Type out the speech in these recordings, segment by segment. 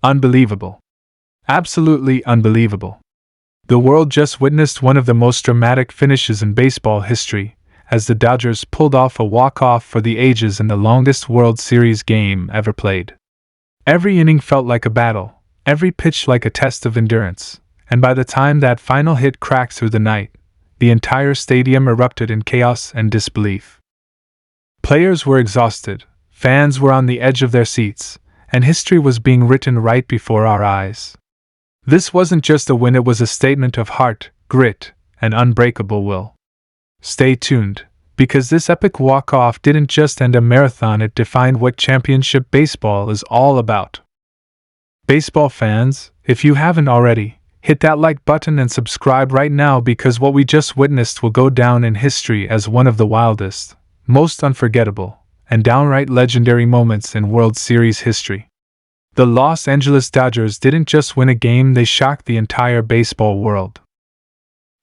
Unbelievable. Absolutely unbelievable. The world just witnessed one of the most dramatic finishes in baseball history, as the Dodgers pulled off a walk-off for the ages in the longest World Series game ever played. Every inning felt like a battle, every pitch like a test of endurance, and by the time that final hit cracked through the night, the entire stadium erupted in chaos and disbelief. Players were exhausted, fans were on the edge of their seats, and history was being written right before our eyes. This wasn't just a win, it was a statement of heart, grit, and unbreakable will. Stay tuned, because this epic walk-off didn't just end a marathon, it defined what championship baseball is all about. Baseball fans, if you haven't already, hit that like button and subscribe right now, because what we just witnessed will go down in history as one of the wildest, most unforgettable, and downright legendary moments in World Series history. The Los Angeles Dodgers didn't just win a game, they shocked the entire baseball world.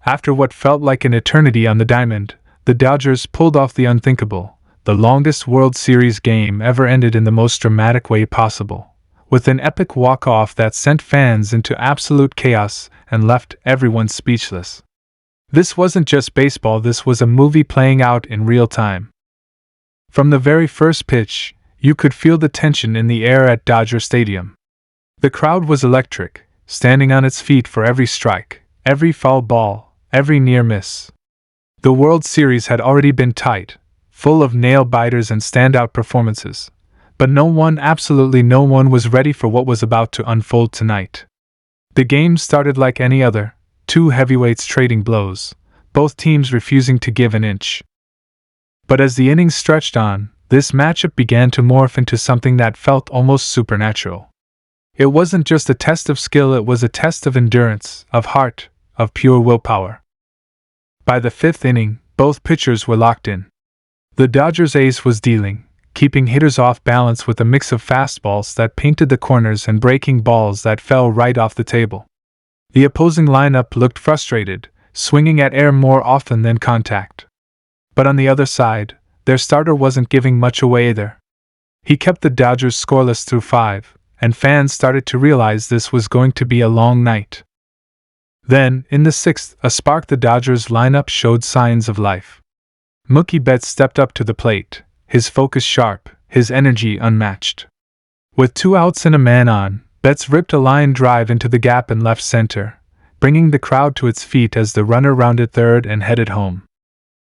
After what felt like an eternity on the diamond, the Dodgers pulled off the unthinkable. The longest World Series game ever ended in the most dramatic way possible, with an epic walk-off that sent fans into absolute chaos and left everyone speechless. This wasn't just baseball, this was a movie playing out in real time. From the very first pitch, you could feel the tension in the air at Dodger Stadium. The crowd was electric, standing on its feet for every strike, every foul ball, every near miss. The World Series had already been tight, full of nail-biters and standout performances, but no one, absolutely no one, was ready for what was about to unfold tonight. The game started like any other, two heavyweights trading blows, both teams refusing to give an inch. But as the innings stretched on, this matchup began to morph into something that felt almost supernatural. It wasn't just a test of skill, it was a test of endurance, of heart, of pure willpower. By the fifth inning, both pitchers were locked in. The Dodgers' ace was dealing, keeping hitters off balance with a mix of fastballs that painted the corners and breaking balls that fell right off the table. The opposing lineup looked frustrated, swinging at air more often than contact. But on the other side, their starter wasn't giving much away either. He kept the Dodgers scoreless through 5, and fans started to realize this was going to be a long night. Then, in the 6th, a spark, the Dodgers lineup showed signs of life. Mookie Betts stepped up to the plate, his focus sharp, his energy unmatched. With 2 outs and a man on, Betts ripped a line drive into the gap in left center, bringing the crowd to its feet as the runner rounded third and headed home.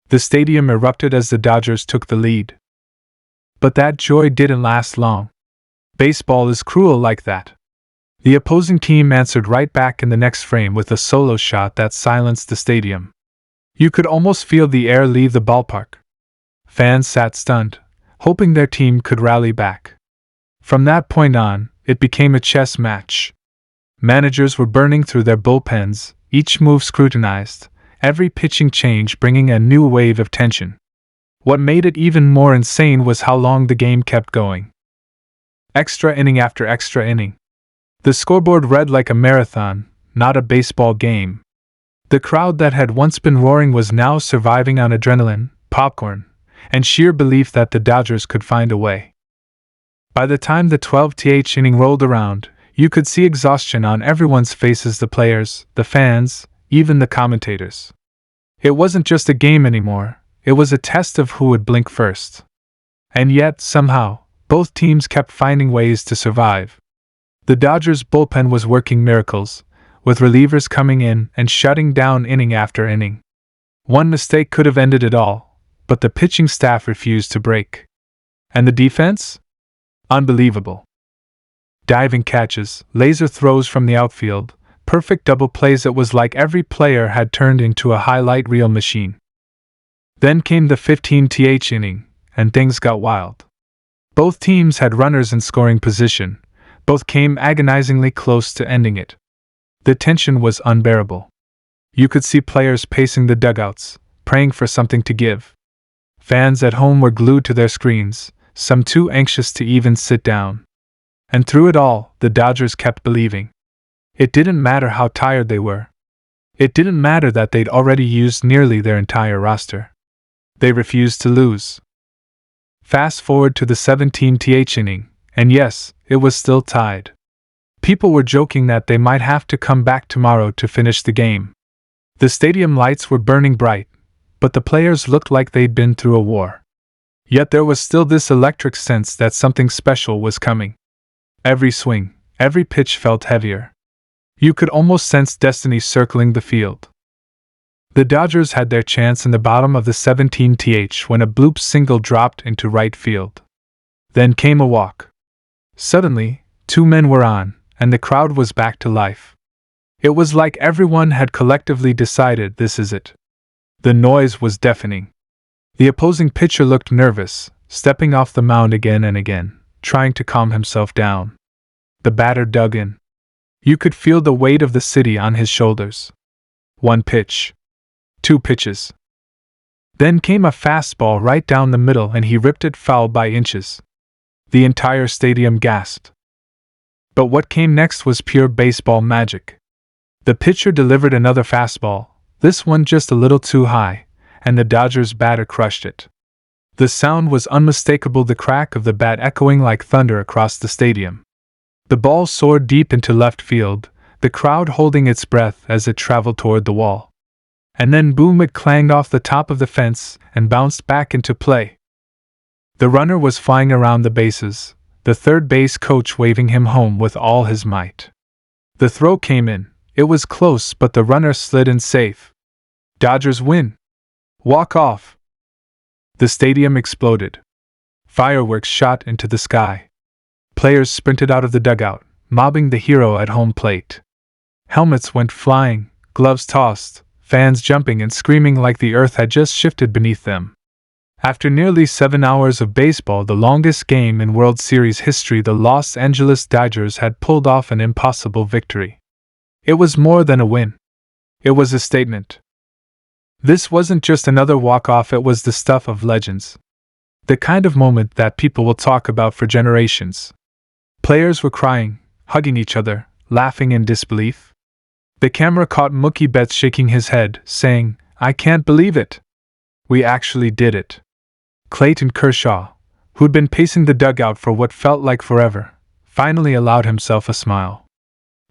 The stadium erupted as the Dodgers took the lead. But that joy didn't last long. Baseball is cruel like that. The opposing team answered right back in the next frame with a solo shot that silenced the stadium. You could almost feel the air leave the ballpark. Fans sat stunned, hoping their team could rally back. From that point on, it became a chess match. Managers were burning through their bullpens, each move scrutinized, every pitching change bringing a new wave of tension. What made it even more insane was how long the game kept going. Extra inning after extra inning. The scoreboard read like a marathon, not a baseball game. The crowd that had once been roaring was now surviving on adrenaline, popcorn, and sheer belief that the Dodgers could find a way. By the time the 12th inning rolled around, you could see exhaustion on everyone's faces, the players, the fans, even the commentators. It wasn't just a game anymore, it was a test of who would blink first. And yet, somehow, both teams kept finding ways to survive. The Dodgers' bullpen was working miracles, with relievers coming in and shutting down inning after inning. One mistake could have ended it all, but the pitching staff refused to break. And the defense? Unbelievable. Diving catches, laser throws from the outfield, perfect double plays. It was like every player had turned into a highlight reel machine. Then came the 15th inning, and things got wild. Both teams had runners in scoring position, both came agonizingly close to ending it. The tension was unbearable. You could see players pacing the dugouts, praying for something to give. Fans at home were glued to their screens, some too anxious to even sit down. And through it all, the Dodgers kept believing. It didn't matter how tired they were. It didn't matter that they'd already used nearly their entire roster. They refused to lose. Fast forward to the 17th inning, and yes, it was still tied. People were joking that they might have to come back tomorrow to finish the game. The stadium lights were burning bright, but the players looked like they'd been through a war. Yet there was still this electric sense that something special was coming. Every swing, every pitch felt heavier. You could almost sense destiny circling the field. The Dodgers had their chance in the bottom of the 17th when a bloop single dropped into right field. Then came a walk. Suddenly, 2 men were on, and the crowd was back to life. It was like everyone had collectively decided this is it. The noise was deafening. The opposing pitcher looked nervous, stepping off the mound again and again, trying to calm himself down. The batter dug in. You could feel the weight of the city on his shoulders. 1 pitch. 2 pitches. Then came a fastball right down the middle and he ripped it foul by inches. The entire stadium gasped. But what came next was pure baseball magic. The pitcher delivered another fastball, this one just a little too high, and the Dodgers batter crushed it. The sound was unmistakable, the crack of the bat echoing like thunder across the stadium. The ball soared deep into left field, the crowd holding its breath as it traveled toward the wall. And then boom, it clanged off the top of the fence and bounced back into play. The runner was flying around the bases, the third base coach waving him home with all his might. The throw came in. It was close, but the runner slid in safe. Dodgers win. Walk off. The stadium exploded. Fireworks shot into the sky. Players sprinted out of the dugout, mobbing the hero at home plate. Helmets went flying, gloves tossed, fans jumping and screaming like the earth had just shifted beneath them. After nearly 7 hours of baseball, the longest game in World Series history, the Los Angeles Dodgers had pulled off an impossible victory. It was more than a win. It was a statement. This wasn't just another walk-off, it was the stuff of legends. The kind of moment that people will talk about for generations. Players were crying, hugging each other, laughing in disbelief. The camera caught Mookie Betts shaking his head, saying, "I can't believe it. We actually did it." Clayton Kershaw, who'd been pacing the dugout for what felt like forever, finally allowed himself a smile.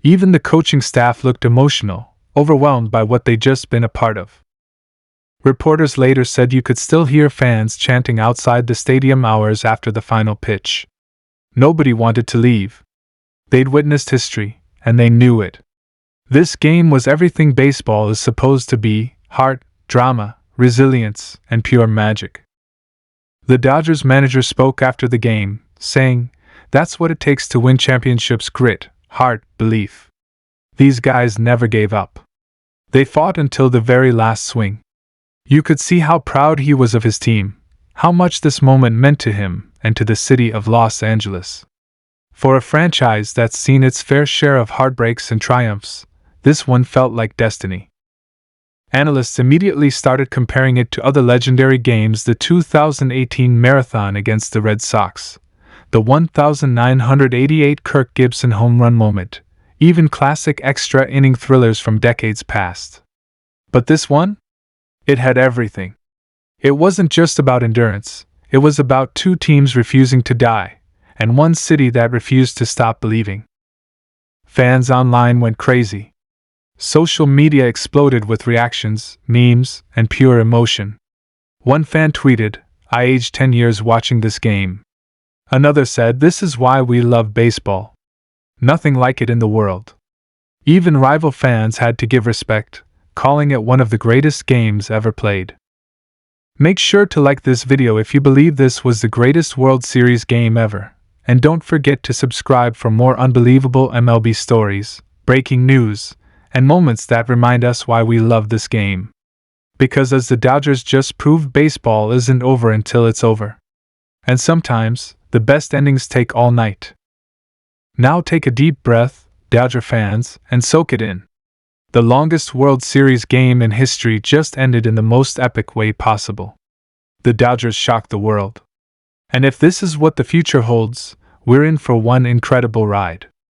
Even the coaching staff looked emotional, overwhelmed by what they'd just been a part of. Reporters later said you could still hear fans chanting outside the stadium hours after the final pitch. Nobody wanted to leave. They'd witnessed history, and they knew it. This game was everything baseball is supposed to be: heart, drama, resilience, and pure magic. The Dodgers manager spoke after the game, saying, "That's what it takes to win championships: grit, heart, belief. These guys never gave up. They fought until the very last swing." You could see how proud he was of his team, how much this moment meant to him and to the city of Los Angeles. For a franchise that's seen its fair share of heartbreaks and triumphs, this one felt like destiny. Analysts immediately started comparing it to other legendary games: the 2018 Marathon against the Red Sox, the 1988 Kirk Gibson home run moment, even classic extra inning thrillers from decades past. But this one? It had everything. It wasn't just about endurance, it was about 2 teams refusing to die, and 1 city that refused to stop believing. Fans online went crazy. Social media exploded with reactions, memes, and pure emotion. One fan tweeted, "I aged 10 years watching this game." Another said, "This is why we love baseball. Nothing like it in the world." Even rival fans had to give respect, calling it one of the greatest games ever played. Make sure to like this video if you believe this was the greatest World Series game ever, and don't forget to subscribe for more unbelievable MLB stories, breaking news, and moments that remind us why we love this game. Because as the Dodgers just proved, baseball isn't over until it's over. And sometimes, the best endings take all night. Now take a deep breath, Dodger fans, and soak it in. The longest World Series game in history just ended in the most epic way possible. The Dodgers shocked the world. And if this is what the future holds, we're in for one incredible ride.